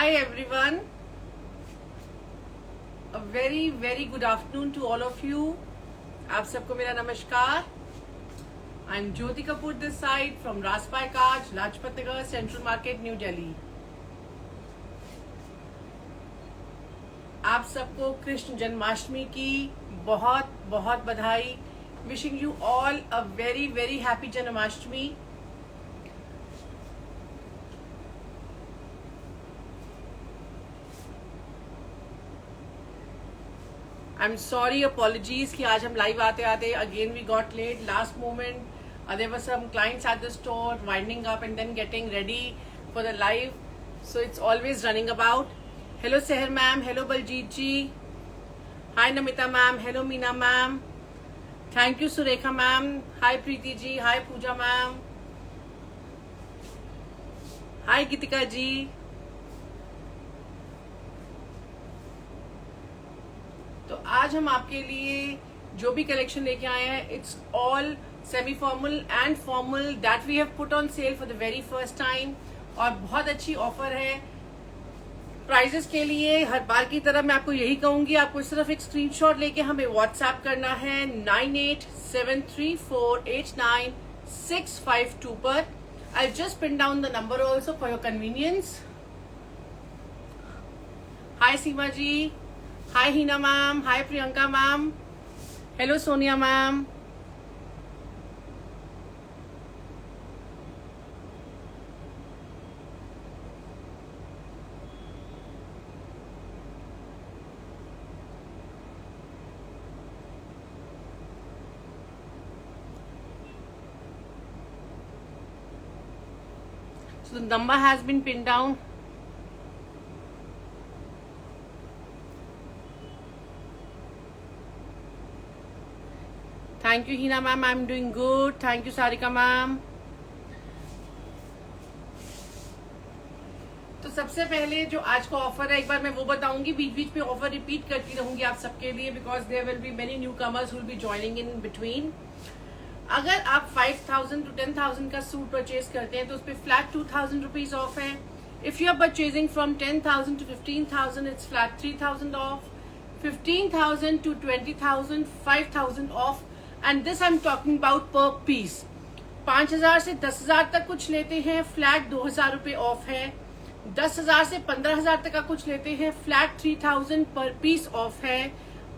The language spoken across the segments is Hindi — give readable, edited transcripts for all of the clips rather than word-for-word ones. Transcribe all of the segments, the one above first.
Hi everyone. A very good afternoon to all of you. आप सबको मेरा नमस्कार. I'm Jyoti Kapoor this side from Raspai Kaj, Lajpat Nagar, Central Market, New Delhi. आप सबको कृष्ण जन्माष्टमी की बहुत बधाई. Wishing you all a very happy Janmashtami. I'm sorry, apologies कि आज हम लाइव आते again we got late last moment. There were some clients at the store winding up and then getting ready for the live, so it's always running about. Hello Seher ma'am, hello Baljeet ji, hi Namita ma'am, hello Meena ma'am, thank you Surekha ma'am, hi Preeti ji, hi Pooja ma'am, hi Gitika ji. तो आज हम आपके लिए जो भी कलेक्शन लेके आए हैं, it's all semi formal and formal that we have put on sale for the very first time, और बहुत अच्छी ऑफर है. प्राइजेस के लिए हर बार की तरह मैं आपको यही कहूंगी, आपको सिर्फ एक स्क्रीनशॉट लेके हमें व्हाट्सएप करना है 9873489652 पर. I just pin down the number also for your convenience. Hi Seema ji, hi Heena ma'am, hi Priyanka ma'am, hello Sonia ma'am. So the number has been pinned down. Thank you Heena ma'am, I am doing good. Thank you Sarika ma'am. तो सबसे पहले जो आज का ऑफर है एक बार मैं वो बताऊंगी, बीच में ऑफर रिपीट करती रहूंगी आप सबके लिए, because there will be many newcomers will be joining in between. अगर आप 5000 to 10,000 का सूट परचेज करते हैं तो उस पर फ्लैट 2000 रुपीज ऑफ है. If you are purchasing from 10,000 to 15,000 it's flat 3000 off. 15,000 to 20,000 5,000 off. And this I am talking about per piece. 5,000 से 10,000 तक कुछ लेते हैं, फ्लैट 2,000 रुपए ऑफ है. 10,000 से 15,000 तक का कुछ लेते हैं, फ्लैट 3,000 पर पीस ऑफ है.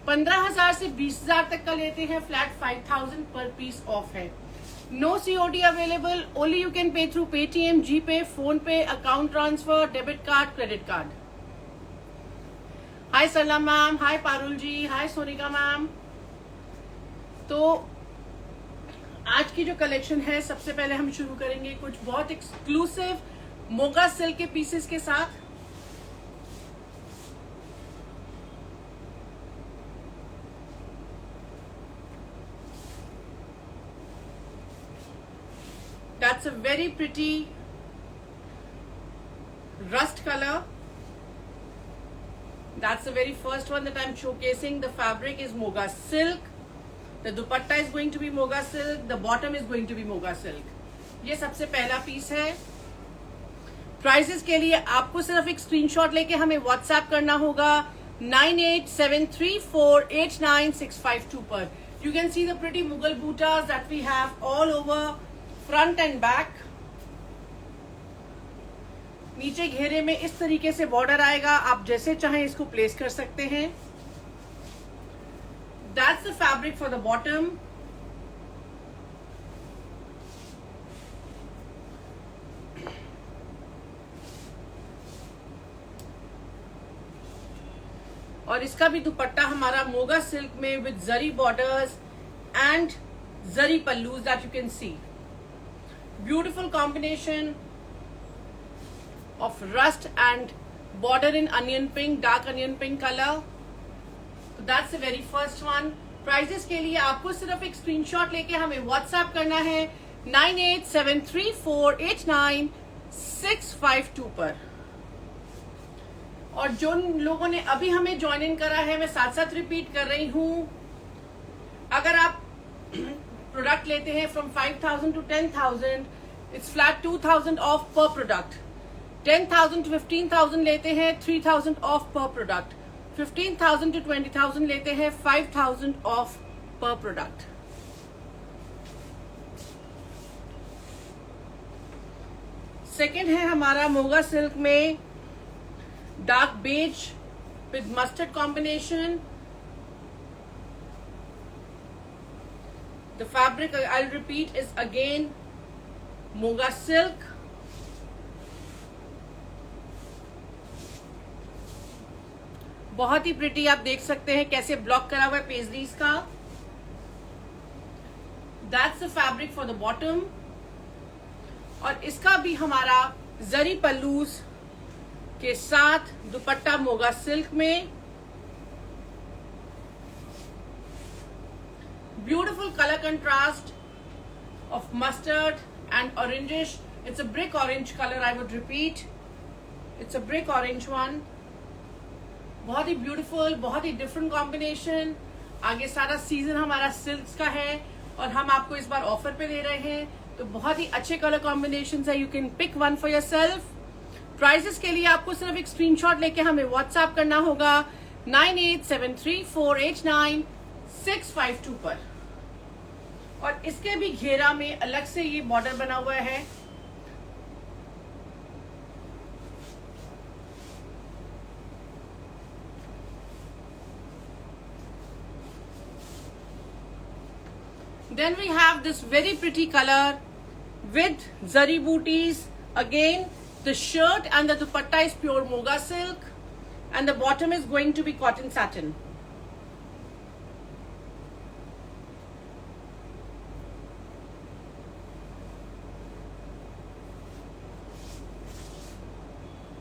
15,000 से 20,000 तक का लेते हैं, फ्लैट 5,000 पर पीस ऑफ है. No COD available, only you can pay through Paytm, GPay, PhonePe, account transfer, debit card, credit card. Hi Sarla ma'am, hi Parul ji, hi Sonika ma'am. तो आज की जो कलेक्शन है, सबसे पहले हम शुरू करेंगे कुछ बहुत एक्सक्लूसिव मोगा सिल्क के पीसेस के साथ. That's a very pretty rust color. That's the very first one that I'm showcasing. The fabric is moga silk. The dupatta is going to be moga silk. The bottom is going to be moga silk. ये सबसे पहला पीस है. प्राइसेस के लिए आपको सिर्फ एक स्क्रीनशॉट लेके हमें व्हाट्सएप करना होगा 9873489652 पर. You can see the pretty Mughal bootas that we have all over front and back. नीचे घेरे में इस तरीके से बॉर्डर आएगा, आप जैसे चाहें इसको प्लेस कर सकते हैं. That's the fabric for the bottom. और इसका भी दुपट्टा हमारा मोगा सिल्क में with zari borders and zari pallus that you can see. Beautiful combination of rust and border in onion pink, dark onion pink colour. तो that's the very first one. Prices के लिए आपको सिर्फ एक स्क्रीनशॉट लेके हमें व्हाट्सएप करना है 9873489652 पर. और जो लोगों ने अभी हमें ज्वाइन इन करा है, मैं साथ साथ रिपीट कर रही हूं, अगर आप प्रोडक्ट लेते हैं from 5,000 to 10,000 it's flat 2,000 of पर प्रोडक्ट. 10,000 to 15,000 लेते हैं 3,000 ऑफ पर प्रोडक्ट, 15,000 to 20,000 लेते हैं 5,000 ऑफ पर प्रोडक्ट। सेकेंड है हमारा मोगा सिल्क में dark beige with mustard combination. The fabric I will repeat is again Moga silk. बहुत ही प्रिटी, आप देख सकते हैं कैसे ब्लॉक करा हुआ है पेजरीज का। That's the fabric for the bottom. और इसका भी हमारा जरी पल्लूस के साथ दुपट्टा मोगा सिल्क में। Beautiful colour contrast of mustard and orangish. It's a brick orange colour, I would repeat, it's a brick orange one. बहुत ही ब्यूटीफुल, बहुत ही डिफरेंट कॉम्बिनेशन। आगे सारा सीजन हमारा सिल्क्स का है और हम आपको इस बार ऑफर पे दे रहे हैं, तो बहुत ही अच्छे कलर कॉम्बिनेशन है। You can pick one for yourself. Prices के लिए आपको सिर्फ एक स्क्रीनशॉट लेके हमें व्हाट्सएप करना होगा 9873489652 पर। और इसके भी घेरा में अलग से ये बॉर्डर बना हुआ है। Then we have this very pretty color with zari booties. Again, the shirt and the dupatta is pure moga silk and the bottom is going to be cotton satin.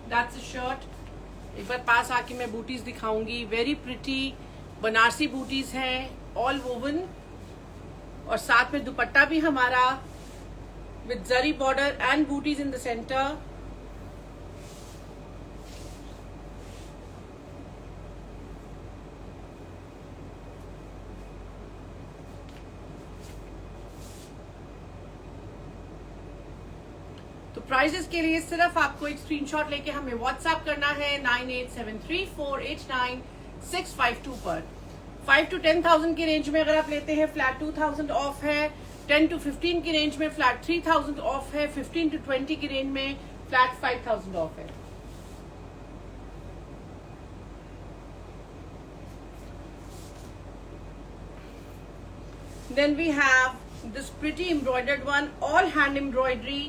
That's the shirt. एक बार पास आके मैं बूटीज दिखाऊंगी। वेरी प्रिटी बनारसी बूटीज हैं, ऑल वोवन। और साथ में दुपट्टा भी हमारा with zari border and booties in the centre. तो प्राइजेस के लिए सिर्फ आपको एक स्क्रीनशॉट लेके हमें व्हाट्सएप करना है 9873489652 पर। 5 to 10,000 की रेंज में अगर आप लेते हैं फ्लैट 2,000 ऑफ है। 10 to 15 की रेंज में फ्लैट 3,000 ऑफ है। 15 to 20 की रेंज में फ्लैट 5,000 ऑफ है। Then we have this pretty embroidered one, all hand embroidery.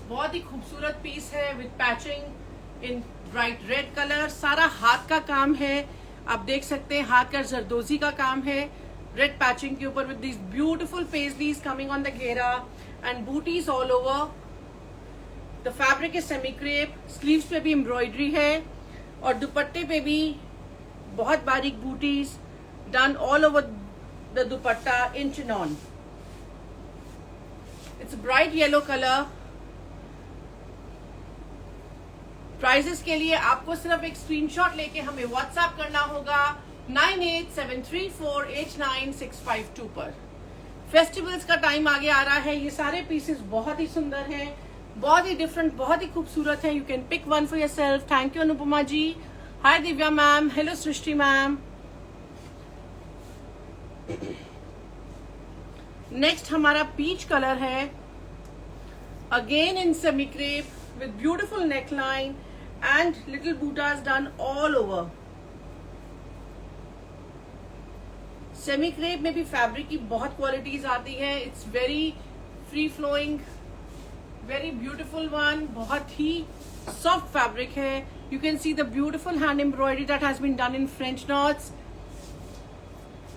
बहुत ही खूबसूरत पीस है with patching in bright red colour. सारा हाथ का काम है, आप देख सकते हैं हाथ का जरदोजी का काम है रेड पैचिंग के ऊपर with this beautiful paisleys coming on the ghera and bootis all over. The fabric is semi crepe. Sleeves पे भी एम्ब्रॉयडरी है और दुपट्टे पे भी बहुत बारीक buttis done all over the dupatta in chiffon. It's bright yellow colour. Prices के लिए आपको सिर्फ एक स्क्रीनशॉट लेके हमें व्हाट्सएप करना होगा 9873489652 पर। फेस्टिवल्स का टाइम आगे आ रहा है। ये सारे पीसेस बहुत ही सुंदर हैं, बहुत ही डिफरेंट, बहुत ही खूबसूरत है। You can pick one for yourself. Thank you Anupama ji. Hi Divya ma'am. Hello Srishti ma'am. Next हमारा पीच कलर है, again in semi crepe with beautiful neckline and little buttas done all over. Semi crepe में भी फैब्रिक की बहुत क्वालिटीज आती है। It's very free flowing, very beautiful one. बहुत ही सॉफ्ट फैब्रिक है। You can see the beautiful hand embroidery that has been done in French knots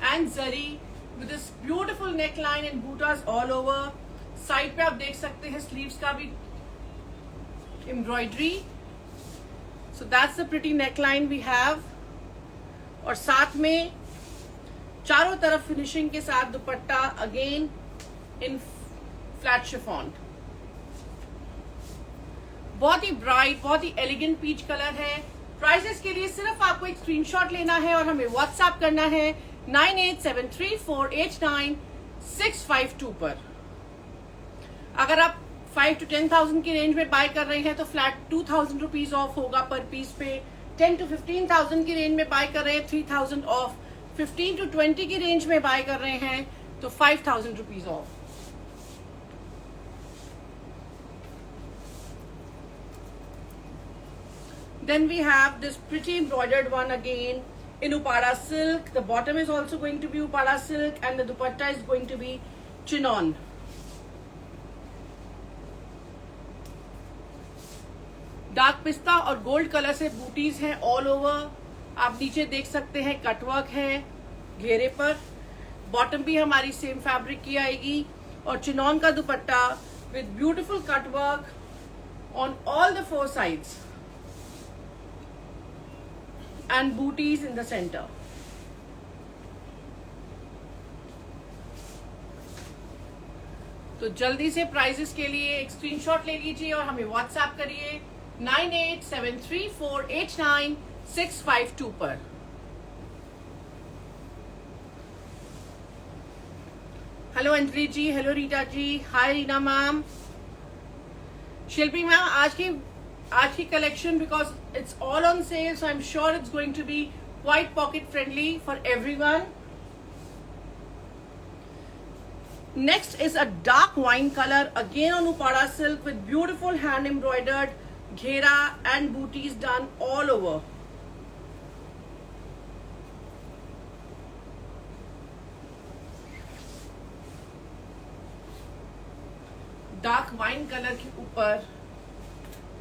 and zari with this beautiful neckline and bootas all over. Side पे आप देख सकते हैं स्लीव्स का भी embroidery. So that's the pretty neckline we have. और साथ में चारों तरफ फिनिशिंग के साथ दुपट्टा अगेन इन फ्लैट शिफॉन। बहुत ही ब्राइट, बहुत ही एलिगेंट पीच कलर है। प्राइसेस के लिए सिर्फ आपको एक स्क्रीनशॉट लेना है और हमें व्हाट्सएप करना है 9873489652 पर। अगर आप 5 to 10,000 की रेंज में बाय कर रहे हैं तो फ्लैट 2,000 रुपीज ऑफ होगा पर पीस पे। 10 to 15,000 की रेंज में बाय कर रहे हैं 3,000 ऑफ। 15 to 20 की रेंज में बाय कर रहे हैं तो 5,000 rupees of. Then we have this pretty embroidered one again in Upada silk. The bottom is also going to be Upada silk and the dupatta is going to be chinon. Dark पिस्ता और गोल्ड कलर से बूटीज हैं ऑल ओवर। आप नीचे देख सकते हैं कटवर्क है घेरे पर। बॉटम भी हमारी सेम फैब्रिक की आएगी और चिनॉन का दुपट्टा with beautiful cutwork on all the 4 sides and booties in the center. तो जल्दी से प्राइजेस के लिए एक स्क्रीनशॉट ले लीजिए और हमें व्हाट्सएप करिए 9873489652 पर। Hello Anjali ji, hello Rita ji, hi Reena ma'am. Shilpi ma'am, आज की collection because it's all on sale, so I am sure it's going to be quite pocket friendly for everyone. Next is a dark wine color again on Upada silk with beautiful hand embroidered ghera and booties done all over. Dark wine colour के ऊपर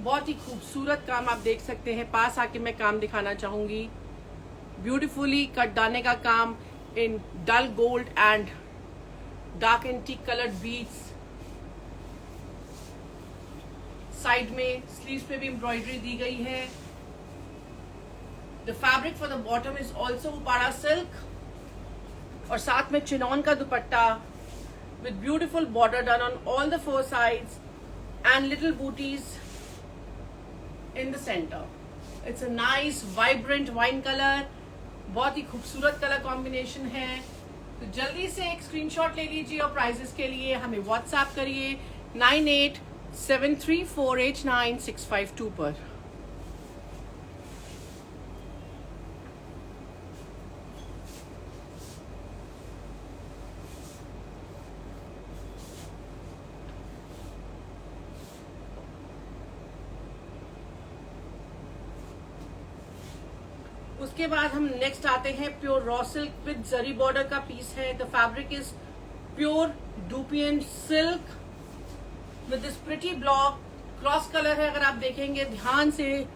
बहुत ही खूबसूरत काम आप देख सकते हैं। पास आके मैं काम दिखाना चाहूंगी। ब्यूटीफुली कट दाने का काम in dull gold and dark antique coloured beads. Side में स्लीव्स पे भी एम्ब्रॉयडरी दी गई है। The fabric for the bottom is also Uppada silk और साथ में चिनॉन का दुपट्टा with beautiful border done on all the 4 sides and little booties in the center. It's a nice vibrant wine color, बहुत ही खूबसूरत कलर कॉम्बिनेशन है। तो जल्दी से एक स्क्रीनशॉट ले लीजिए और प्राइजेस के लिए हमें व्हाट्सएप करिए 9873489652 पर। उसके बाद हम नेक्स्ट आते हैं pure raw silk with zari border का पीस है। The fabric is pure dupion silk with this pretty block. Cross colour है, अगर आप देखेंगे ध्यान से,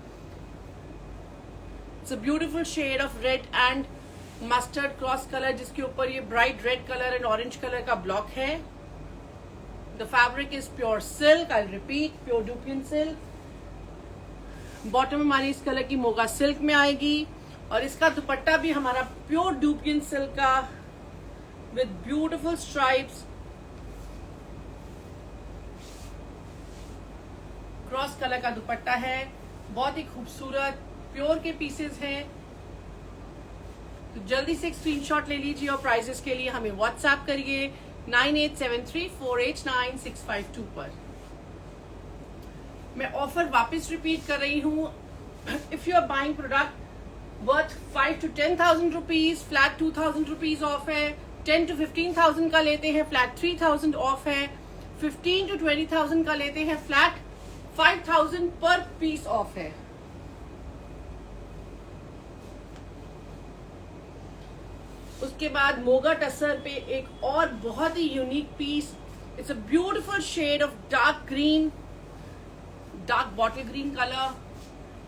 it's a beautiful shade of red and mustard cross colour जिसके ऊपर ये bright red colour and orange colour का ब्लॉक है। The fabric is pure silk, I repeat, pure dupion silk. Bottom हमारी इस कलर की मोगा सिल्क में आएगी और इसका दुपट्टा भी हमारा प्योर डूपियन सिल्क का with beautiful stripes. Cross colour का दुपट्टा है, बहुत ही खूबसूरत प्योर के पीसेस हैं। तो जल्दी से एक स्क्रीनशॉट ले लीजिए और प्राइजेस के लिए हमें व्हाट्सएप करिए 9873489652 पर। मैं ऑफर वापस रिपीट कर रही हूं। If you are buying product worth 5 to 10,000 rupees, flat 2,000 rupees off है। 10 to 15,000 का लेते हैं, फ्लैट 3,000 ऑफ है। 15 to 20,000 का लेते हैं, फ्लैट 5,000 पर पीस ऑफ है। उसके बाद मोगा टसर पे एक और बहुत ही unique piece. It's a beautiful shade of dark green, dark bottle green colour.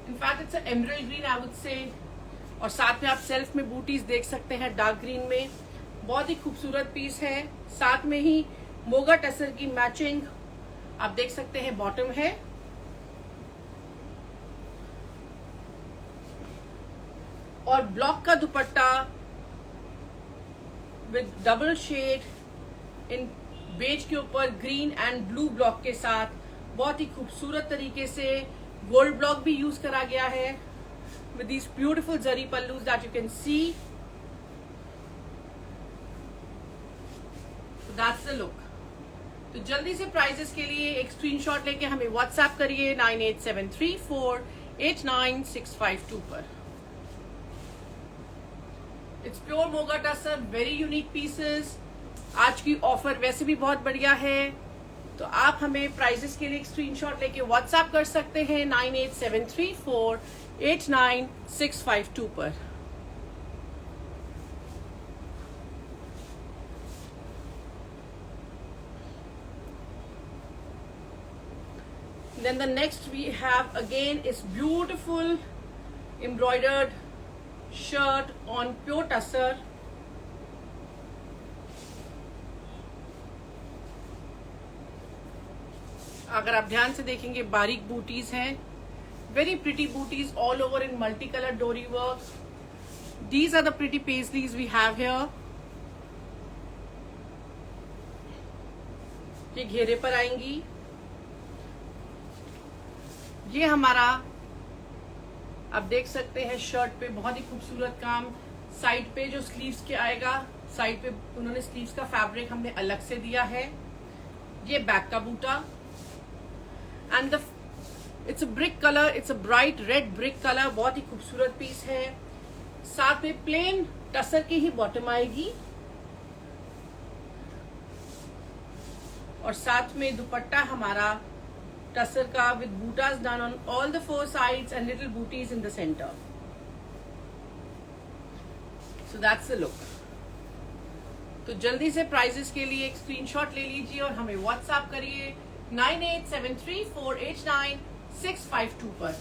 In fact it's emerald green I would say. और साथ में आप सेल्फ में बूटीज देख सकते हैं डार्क ग्रीन में। बहुत ही खूबसूरत पीस है। साथ में ही मोगा टसर की मैचिंग आप देख सकते हैं बॉटम है। और ब्लॉक का दुपट्टा with double shade in beige के ऊपर ग्रीन एंड ब्लू ब्लॉक के साथ बहुत ही खूबसूरत तरीके से गोल्ड ब्लॉक भी यूज करा गया है with these beautiful zari pallus that you can see. So that's the look. तो तो जल्दी से प्राइजेस के लिए एक स्क्रीनशॉट लेके हमें व्हाट्सएप करिए 9873489652 पर। It's pure Moga tussar, very unique pieces. आज की ऑफर वैसे भी बहुत बढ़िया है, तो आप हमें प्राइजेस के लिए एक स्क्रीनशॉट लेके व्हाट्सएप कर सकते हैं 9873489652 पर। Then the next we have again is beautiful embroidered shirt on pure tussar. अगर आप ध्यान से देखेंगे बारीक बूटीज हैं, very pretty booties all over in multicolored dori work. These are the pretty paisleys we have here. ये घेरे पर आएंगी। ये हमारा आप देख सकते हैं शर्ट पे बहुत ही खूबसूरत काम। साइड पे जो स्लीव्स के आएगा, साइड पे उन्होंने स्लीव्स का फैब्रिक हमने अलग से दिया है। ये बैक का बूटा and it's a brick colour, it's a bright red brick colour, बहुत ही खूबसूरत पीस है। साथ में प्लेन टसर की ही बॉटम आएगी और साथ में दुपट्टा हमारा टसर का with bootas done on all the 4 sides and little booties in the center. So that's the look. तो जल्दी से प्राइजेस के लिए एक स्क्रीनशॉट ले लीजिए और हमें व्हाट्सएप करिए 9873489652 पर।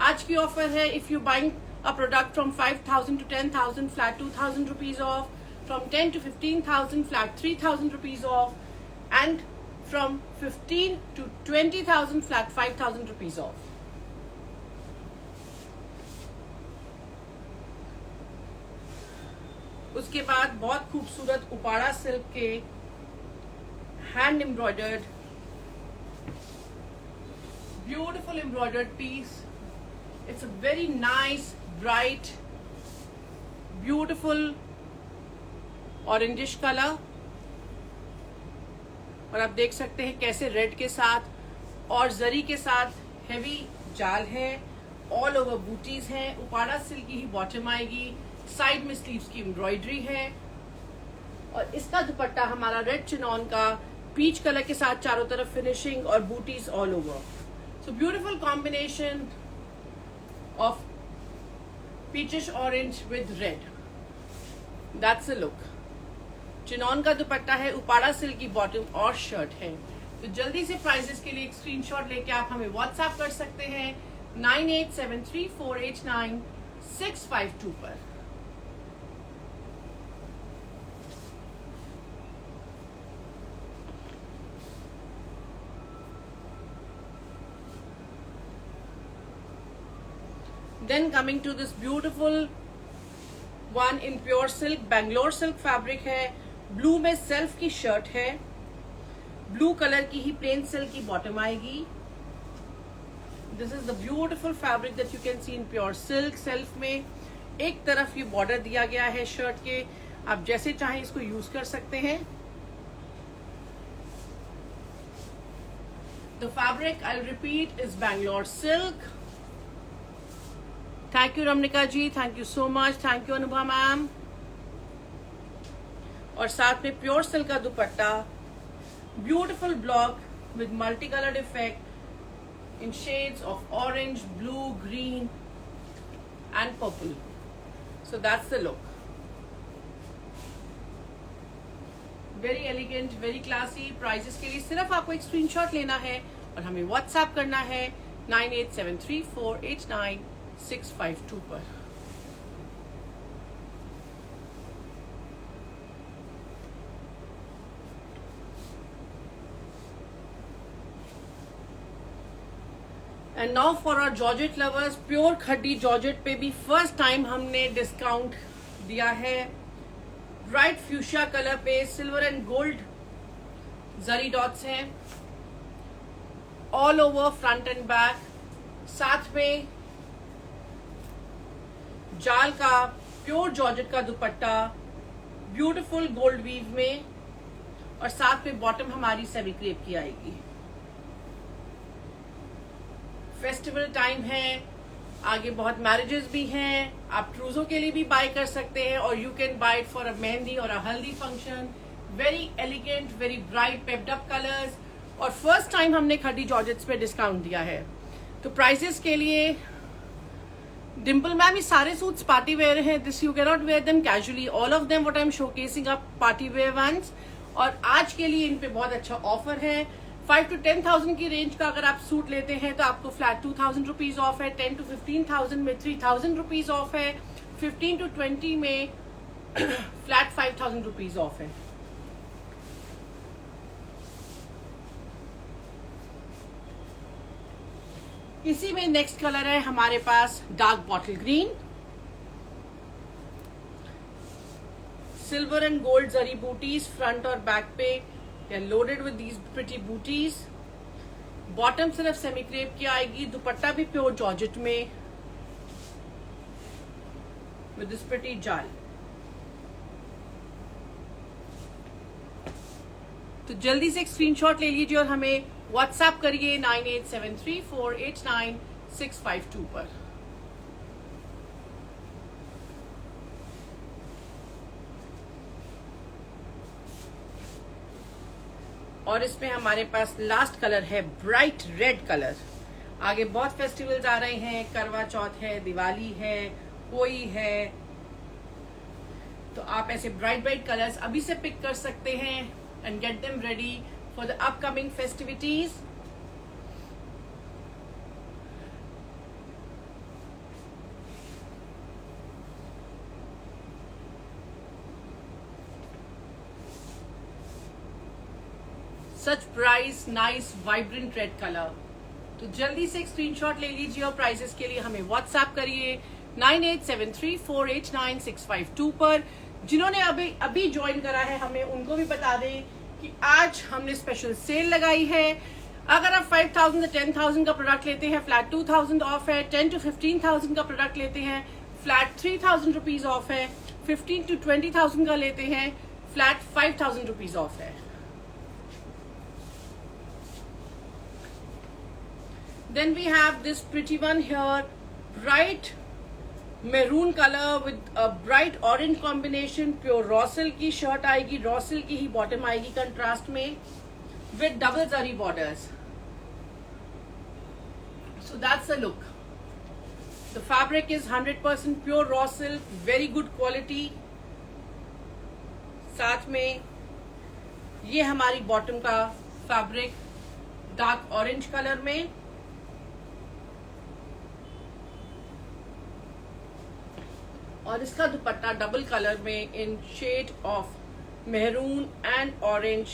आज की ऑफर है, if you buying a product from 5000 to 10,000 flat 2,000 rupees of, from 10 to 15,000 flat 3,000 rupees of, and from 15 to 20,000 flat 5,000 rupees off. उसके बाद बहुत खूबसूरत उपाड़ा सिल्क के hand embroidered beautiful embroidered piece. It's a very nice bright beautiful orangish colour और आप देख सकते हैं कैसे रेड के साथ और जरी के साथ हेवी जाल है, ऑल ओवर बूटीज हैं। उपाड़ा सिल्क की ही बॉटम आएगी, साइड में स्लीव्स की एम्ब्रॉयडरी है और इसका दुपट्टा हमारा रेड चिनॉन का पीच कलर के साथ चारों तरफ फिनिशिंग और booties all over. So beautiful combination of peachish orange with red, that's a look. Chinon का दुपट्टा है, उपाड़ा सिल्क की बॉटम और शर्ट है। तो जल्दी से प्राइजेस के लिए एक स्क्रीनशॉट लेके आप हमें व्हाट्सएप कर सकते हैं 9873489652 पर। Then coming to this beautiful one in pure silk, Bangalore silk fabric है, ब्लू में सेल्फ की शर्ट है, ब्लू कलर की ही प्लेन सिल्क की बॉटम आएगी। This is the beautiful fabric that you can C in pure silk. Self में एक तरफ ये बॉर्डर दिया गया है शर्ट के, आप जैसे चाहें इसको यूज कर सकते हैं। The fabric I repeat is Bangalore silk. Thank you Ramnika ji, thank you so much, thank you Anubha ma'am. और साथ में प्योर सिल्क का दुपट्टा, beautiful block with multi coloured effect in shades of orange, blue, green and purple. So that's the look, very elegant, very classy. Prices के लिए सिर्फ आपको एक स्क्रीनशॉट लेना है और हमें व्हाट्सएप करना है 9873489652 पर। And now for our georgette lovers, pure khaddi georgette पे भी फर्स्ट टाइम हमने डिस्काउंट दिया है। ब्राइट फ्यूशिया कलर पे silver and gold zari dots हैं all over front and back. साथ में जाल का प्योर जॉर्जेट का दुपट्टा ब्यूटीफुल गोल्ड वीव में और साथ में बॉटम हमारी सेमी क्रेप की आएगी। फेस्टिवल टाइम है, आगे बहुत मैरिजेस भी हैं, आप ट्रूजो के लिए भी बाय कर सकते हैं और you can buy it for a mehndi और अ हल्दी function. Very elegant, very bright पेप्ड up colours, और फर्स्ट टाइम हमने खड्डी जॉर्जेट्स पे डिस्काउंट दिया है। तो प्राइसेस के लिए डिम्पल मैम, ये सारे सूट्स पार्टी वेयर हैं, this you can not wear them casually, all of them what I am showcasing up party wear ones. और आज के लिए इन पे बहुत अच्छा ऑफर है। 5 to 10,000 की रेंज का अगर आप सूट लेते हैं तो आपको फ्लैट 2,000 रुपीज ऑफ है, 10 to 15,000 में 3,000 रुपीज ऑफ है, 15 to 20 में फ्लैट 5,000 रुपीज ऑफ है। इसी में नेक्स्ट कलर है हमारे पास dark bottle green, silver and gold zari bootis front और बैक पे, they are loaded with these pretty booties। Bottom सिर्फ सेमी क्रेप की आएगी, दुपट्टा भी प्योर जॉर्जेट में with this pretty जाल। तो जल्दी से एक स्क्रीनशॉट ले लीजिए और हमें व्हाट्सएप करिए 9873489652 पर। और इसमें हमारे पास लास्ट कलर है ब्राइट रेड कलर। आगे बहुत फेस्टिवल्स आ रहे हैं, करवा चौथ है, दिवाली है, होली है, तो आप ऐसे ब्राइट ब्राइट कलर्स अभी से पिक कर सकते हैं and get them ready for the upcoming festivities. Such price, nice vibrant red colour. तो जल्दी से एक स्क्रीनशॉट ले लीजिए और प्राइसेस के लिए हमें व्हाट्सएप करिए 9873489652 पर। जिन्होंने अभी ज्वाइन करा है, हमें उनको भी बता दें कि आज हमने स्पेशल सेल लगाई है। अगर आप 5,000 से 10,000 का प्रोडक्ट लेते हैं फ्लैट 2,000 ऑफ है, 10 to 15,000 का प्रोडक्ट लेते हैं फ्लैट 3,000 रुपीज ऑफ है, 15 to 20,000 का लेते हैं फ्लैट 5,000 रुपीज ऑफ है। Then we have this pretty one here, bright maroon color with a bright orange combination, pure raw silk की शर्ट आएगी, raw silk की ही बॉटम आएगी कंट्रास्ट में with double zari borders। So that's the look। The fabric is 100% pure raw silk, very good quality। साथ में ये हमारी बॉटम का फैब्रिक डार्क ऑरेंज कलर में, और इसका दुपट्टा डबल कलर में in shade of maroon and orange.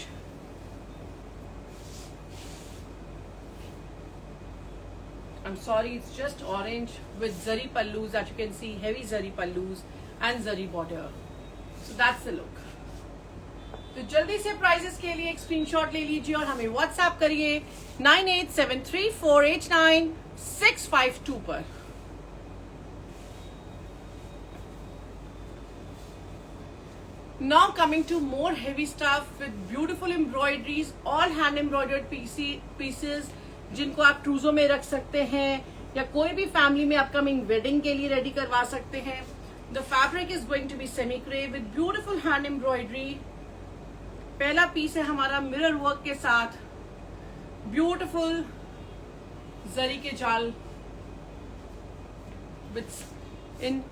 I'm sorry, it's just orange with zari pallus that you can see, heavy zari pallus and zari border। So that's the look। तो जल्दी से प्राइसेस के लिए एक स्क्रीनशॉट ले लीजिए और हमें व्हाट्सएप करिए 9873489652 पर। Now coming to more heavy stuff with beautiful embroideries, all hand embroidered pieces जिनको आप ट्रूजो में रख सकते हैं या कोई भी फैमिली में अपकमिंग वेडिंग के लिए रेडी करवा सकते हैं। The fabric is going to be semi crepe with beautiful hand embroidery। पहला पीस है हमारा मिरर वर्क के साथ ब्यूटिफुल जरी के जाल with in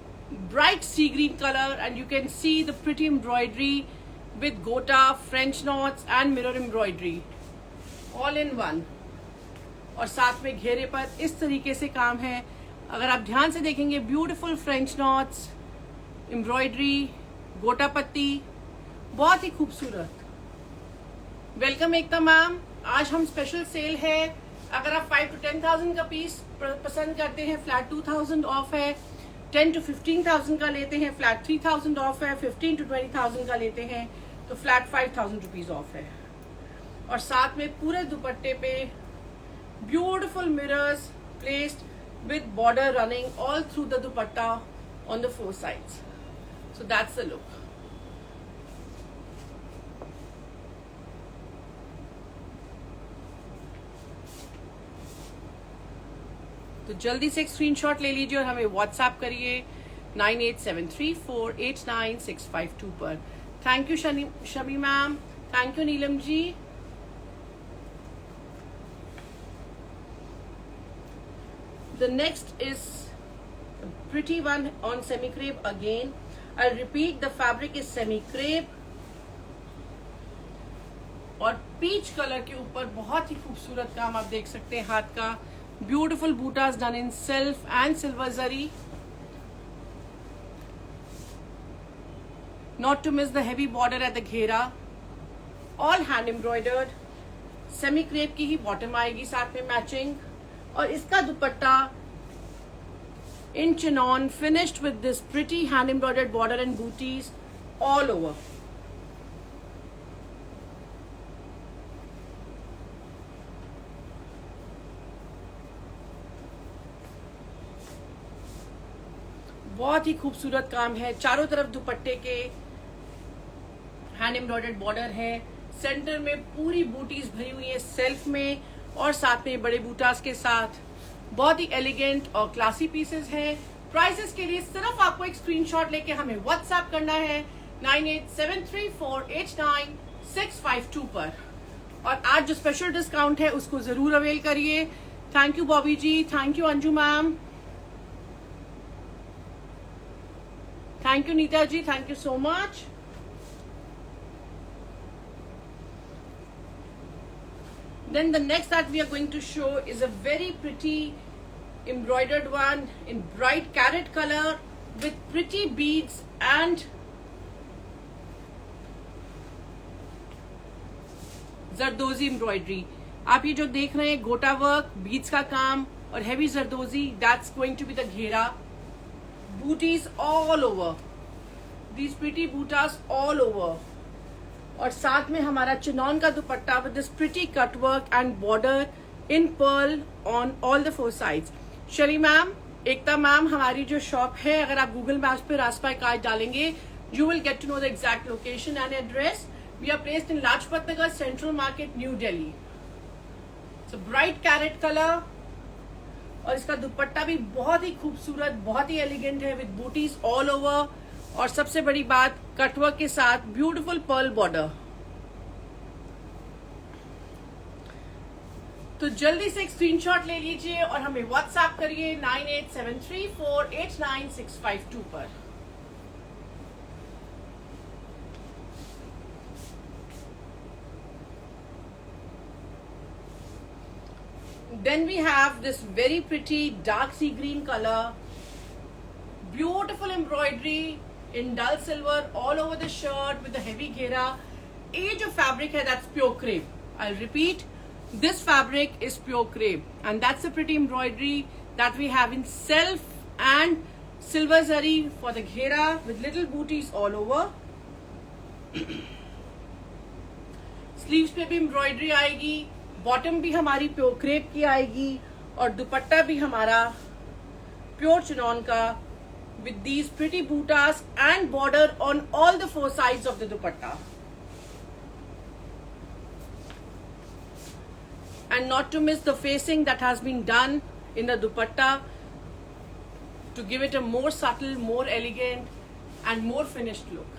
bright sea green color, and you can see the pretty embroidery with gota, French knots and mirror embroidery all in one। और साथ में घेरे पर इस तरीके से काम है। अगर आप ध्यान से देखेंगे ब्यूटीफुल फ्रेंच नॉट्स, एम्ब्रॉयडरी, गोटा पत्ती, बहुत ही खूबसूरत। वेलकम एकता मैम, आज हम स्पेशल सेल है। अगर आप 5 to 10,000 का पीस पसंद करते हैं फ्लैट 2,000 ऑफ है, 10 to 15,000 का लेते हैं फ्लैट 3,000 ऑफ है, 15 to 20,000 का लेते हैं तो फ्लैट 5,000 रुपीज ऑफ है। और साथ में पूरे दुपट्टे पे beautiful mirrors placed with border running all through the dupatta on the 4 sides। So that's the look। तो जल्दी से एक स्क्रीनशॉट ले लीजिए और हमें व्हाट्सएप करिए 9873489652 पर। Thank you Shami ma'am, thank you Neelam ji. The next is a pretty one on semi crepe again. I'll repeat, the fabric is semi crepe और पीच कलर के ऊपर बहुत ही खूबसूरत काम आप देख सकते हैं हाथ का। Beautiful bootas done in silk and silver zari. Not to miss the heavy border at the घेरा, all hand embroidered। Semi crepe की ही बॉटम आएगी साथ में मैचिंग, और इसका दुपट्टा in chinon finished with this pretty hand embroidered border and booties all over। बहुत ही खूबसूरत काम है, चारों तरफ दुपट्टे के हैंड एम्ब्रॉयडर्ड बॉर्डर है, सेंटर में पूरी बूटीज भरी हुई है सेल्फ में और साथ में बड़े बूटास के साथ। बहुत ही एलिगेंट और क्लासी पीसेस हैं। प्राइसेस के लिए सिर्फ आपको एक स्क्रीनशॉट लेके हमें व्हाट्सएप करना है 9873489652 पर, और आज जो स्पेशल डिस्काउंट है उसको जरूर अवेल करिए। Thank you Bobby ji, thank you Anju ma'am, thank you Neeta ji, thank you so much. Then the next that we are going to show is a very pretty embroidered one in bright carrot color with pretty beads and zardozi embroidery. आप ये जो देख रहे हैं गोटा वर्क, बीड्स का काम और heavy zardozi, that's going to be the ghera. Bootis all over, these pretty bootas all over, और साथ में हमारा चिनॉन का दुपट्टा with this pretty cut work and border in pearl on all the 4 sides. Shree ma'am, Ekta ma'am, हमारी जो शॉप है, अगर आप गूगल मैप्स पे रास्ता कार्ड डालेंगे, you will get to know the exact location and address. We are placed in Lajpat Nagar, central market, new Delhi. So bright carrot colour, और इसका दुपट्टा भी बहुत ही खूबसूरत, बहुत ही एलिगेंट है विद बूटीज ऑल ओवर, और सबसे बड़ी बात कटवर्क के साथ ब्यूटीफुल पर्ल बॉर्डर। तो जल्दी से एक स्क्रीनशॉट ले लीजिए और हमें व्हाट्सएप करिए 9873489652 पर। Then we have this very pretty dark sea green color, beautiful embroidery in dull silver all over the shirt with the heavy ghera। ये जो fabric है, that's pure crepe। I'll repeat, this fabric is pure crepe, and that's the pretty embroidery that we have in self and silver zari for the ghera with little booties all over। Sleeves पे भी embroidery आएगी, बॉटम भी हमारी प्योर क्रेप की आएगी, और दुपट्टा भी हमारा प्योर चिनॉन का with these pretty bootas and border on all the 4 sides of the dupatta। And not to miss the facing that has been done in the dupatta to give it a more subtle, more elegant and more finished look।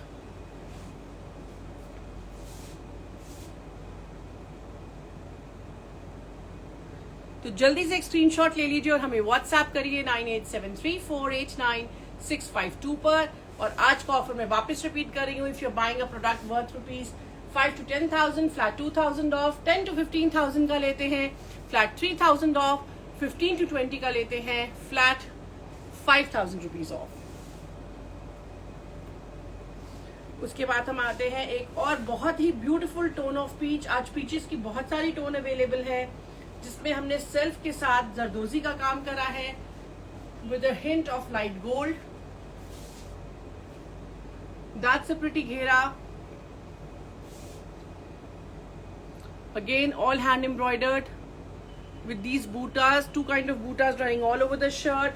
तो जल्दी से एक स्क्रीनशॉट ले लीजिए और हमें व्हाट्सएप करिए 9873489652 पर। और आज का ऑफर मैं वापस रिपीट कर रही हूँ, if you are buying a product worth ₹5 to 10,000 flat 2,000 off, 10 to 15,000 का लेते हैं फ्लैट 3,000 ऑफ, 15 to 20 का लेते हैं फ्लैट 5,000 रुपीज ऑफ। उसके बाद हम आते हैं एक और बहुत ही ब्यूटीफुल टोन ऑफ पीच। आज पीचेस की बहुत सारी टोन अवेलेबल है, जिसमें हमने सेल्फ के साथ जरदोजी का काम करा है with a hint of light gold. That's a pretty ghera, again all hand embroidered with these bootas, 2 kind of bootas running all over the shirt।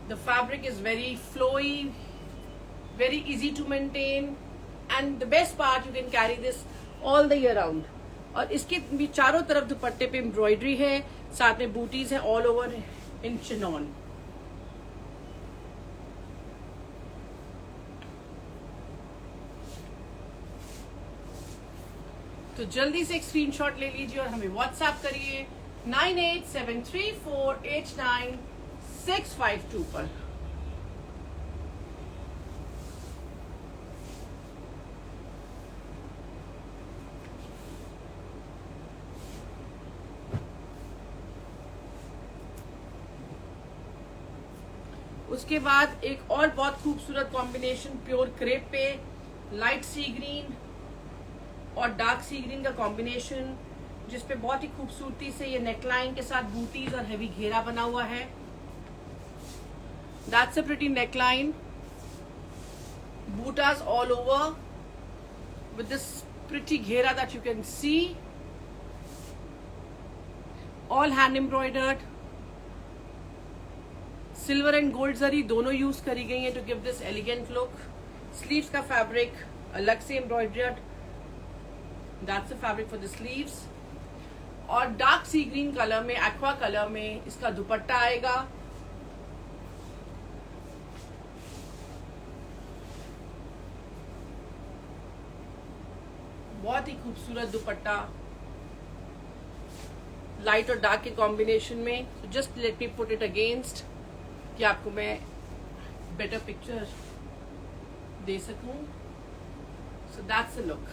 The fabric is very flowy, very easy to maintain, and the best part, you can carry this all the year round। और इसके भी चारों तरफ दुपट्टे पे एम्ब्रॉयडरी है, साथ में बूटीज है ऑल ओवर इन चिनॉन। तो जल्दी से एक स्क्रीनशॉट ले लीजिए और हमें व्हाट्सएप करिए 9873489652 पर। उसके बाद एक और बहुत खूबसूरत कॉम्बिनेशन प्योर क्रेप पे लाइट सी ग्रीन और डार्क सी ग्रीन का कॉम्बिनेशन, जिसपे बहुत ही खूबसूरती से ये नेकलाइन के साथ बूटीज और हेवी घेरा बना हुआ है। दैट्स अ प्रिटी नेकलाइन, बूटास all over with this pretty घेरा that you can see, all hand embroidered, silver and gold zari दोनों यूज करी गई हैं to give this elegant look. Sleeves का फैब्रिक अलग से embroidered, that's the fabric for the sleeves. और डार्क सी ग्रीन कलर में, एक्वा कलर में इसका दुपट्टा आएगा। बहुत ही खूबसूरत दुपट्टा लाइट और डार्क के कॉम्बिनेशन में। Just let me put it against कि आपको मैं बेटर पिक्चर दे सकूं। सो दैट्स द लुक।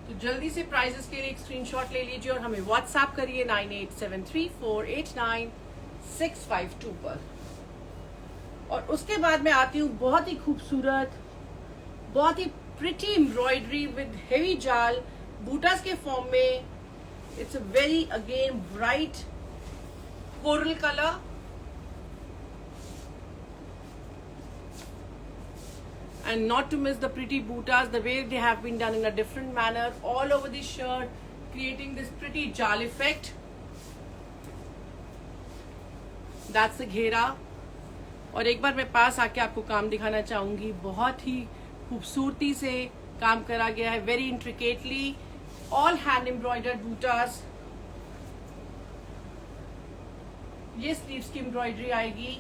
तो जल्दी से प्राइजेस के लिए एक स्क्रीनशॉट ले लीजिए और हमें व्हाट्सएप करिए 9873489652 पर। और उसके बाद मैं आती हूँ बहुत ही खूबसूरत, बहुत ही प्रिटी एम्ब्रॉयडरी विद हेवी जाल बूटास के फॉर्म में। It's a very again bright coral colour, and not to miss the pretty bootas, the way they have been done in a different manner all over the shirt, creating this pretty jal effect. That's the घेरा। और एक बार मैं पास आके आपको काम दिखाना चाहूंगी। बहुत ही खूबसूरती से काम करा गया है, very intricately, all hand embroidered बूटास। ये स्लीव्स की एम्ब्रॉयडरी आएगी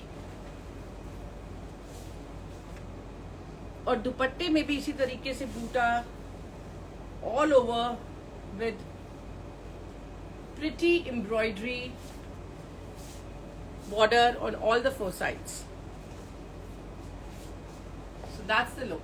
और दुपट्टे में भी इसी तरीके से बूटा all over with pretty embroidery border on all the four sides. So that's the look.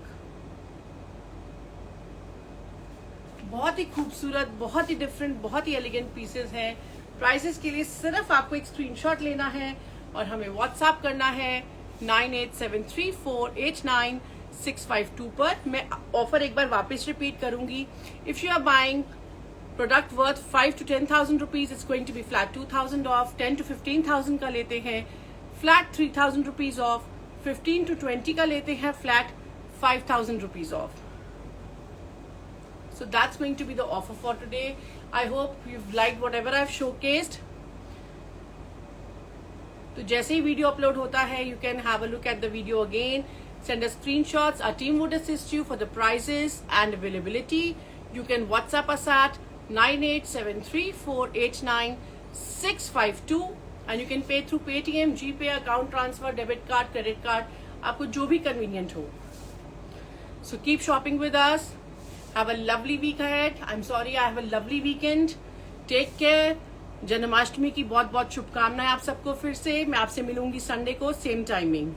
बहुत ही खूबसूरत, बहुत ही डिफरेंट, बहुत ही एलिगेंट पीसेस हैं। प्राइसेस के लिए सिर्फ आपको एक स्क्रीनशॉट लेना है और हमें व्हाट्सएप करना है 9873489652 पर। मैं ऑफर एक बार वापस रिपीट करूंगी। If you are buying product worth 5 to 10,000 rupees, it's going to be flat 2,000 off. 10 to 15,000 का लेते हैं फ्लैट 3,000 रुपीज ऑफ। 15 to 20 का लेते हैं flat 5,000 rupees of. So that's going to be the offer for today. I hope you've liked whatever I've showcased. तो जैसे ही वीडियो अपलोड होता है, you can have a look at the video again. Send us screenshots. Our team would assist you for the prices and availability. You can WhatsApp us at 9873489652 and you can pay through Paytm, GPay, account transfer, debit card, credit card. आपको जो भी convenient हो. So keep shopping with us. Have a lovely week ahead. I'm sorry, I have a lovely weekend. Take care. Janmashtami की बहुत बहुत शुभकामनाएं आप सबको। फिर से मैं आपसे मिलूंगी संडे को same timing.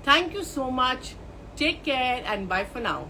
Thank you so much. Take care and bye for now.